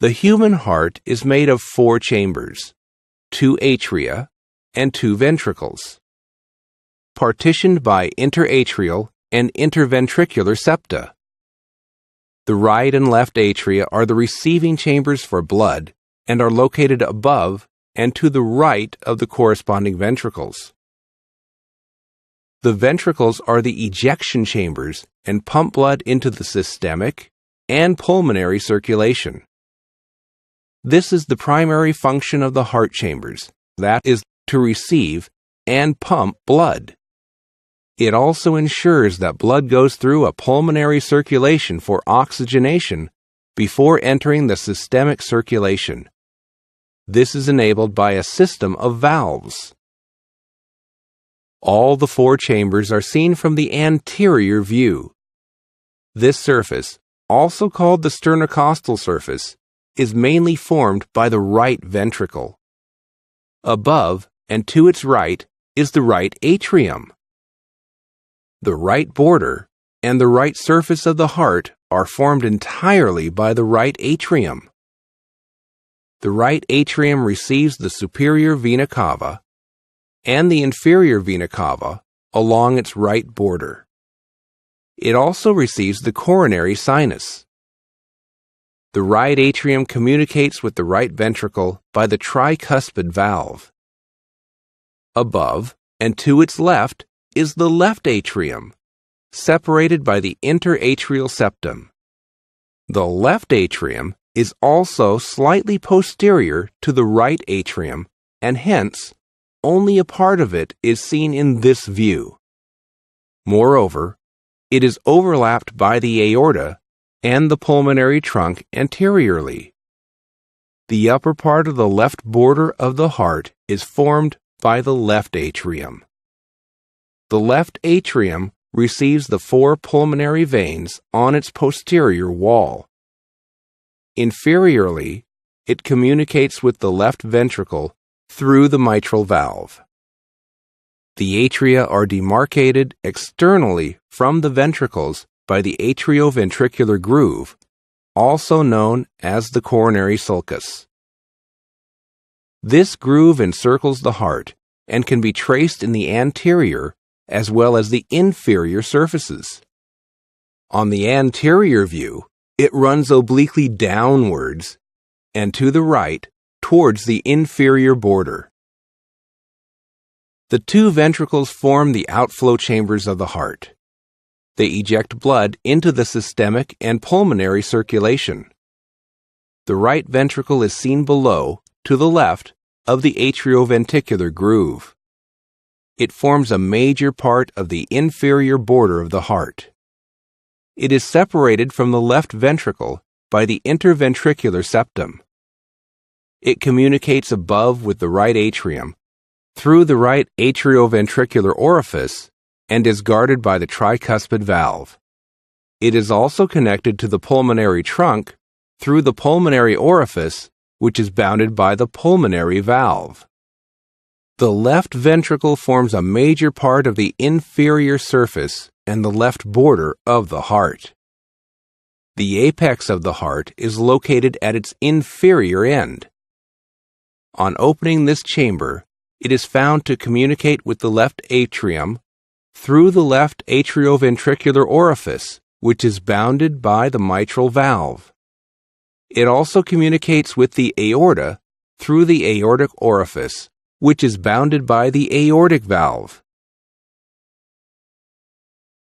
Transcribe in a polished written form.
The human heart is made of 4 chambers, 2 atria and 2 ventricles, partitioned by interatrial and interventricular septa. The right and left atria are the receiving chambers for blood and are located above and to the right of the corresponding ventricles. The ventricles are the ejection chambers and pump blood into the systemic and pulmonary circulation. This is the primary function of the heart chambers, that is, to receive and pump blood. It also ensures that blood goes through a pulmonary circulation for oxygenation before entering the systemic circulation. This is enabled by a system of valves. All the 4 chambers are seen from the anterior view. This surface, also called the sternocostal surface, is mainly formed by the right ventricle. Above and to its right is the right atrium. The right border and the right surface of the heart are formed entirely by the right atrium. The right atrium receives the superior vena cava and the inferior vena cava along its right border. It also receives the coronary sinus. The right atrium communicates with the right ventricle by the tricuspid valve. Above and to its left is the left atrium, separated by the interatrial septum. The left atrium is also slightly posterior to the right atrium, and hence, only a part of it is seen in this view. Moreover, it is overlapped by the aorta and the pulmonary trunk anteriorly. The upper part of the left border of the heart is formed by the left atrium. The left atrium receives the 4 pulmonary veins on its posterior wall. Inferiorly, it communicates with the left ventricle through the mitral valve. The atria are demarcated externally from the ventricles by the atrioventricular groove, also known as the coronary sulcus. This groove encircles the heart and can be traced in the anterior as well as the inferior surfaces. On the anterior view, it runs obliquely downwards and to the right towards the inferior border. The 2 ventricles form the outflow chambers of the heart. They eject blood into the systemic and pulmonary circulation. The right ventricle is seen below, to the left, of the atrioventricular groove. It forms a major part of the inferior border of the heart. It is separated from the left ventricle by the interventricular septum. It communicates above with the right atrium through the right atrioventricular orifice and is guarded by the tricuspid valve. It is also connected to the pulmonary trunk through the pulmonary orifice, which is bounded by the pulmonary valve. The left ventricle forms a major part of the inferior surface and the left border of the heart. The apex of the heart is located at its inferior end. On opening this chamber, it is found to communicate with the left atrium through the left atrioventricular orifice, which is bounded by the mitral valve. It also communicates with the aorta through the aortic orifice, which is bounded by the aortic valve.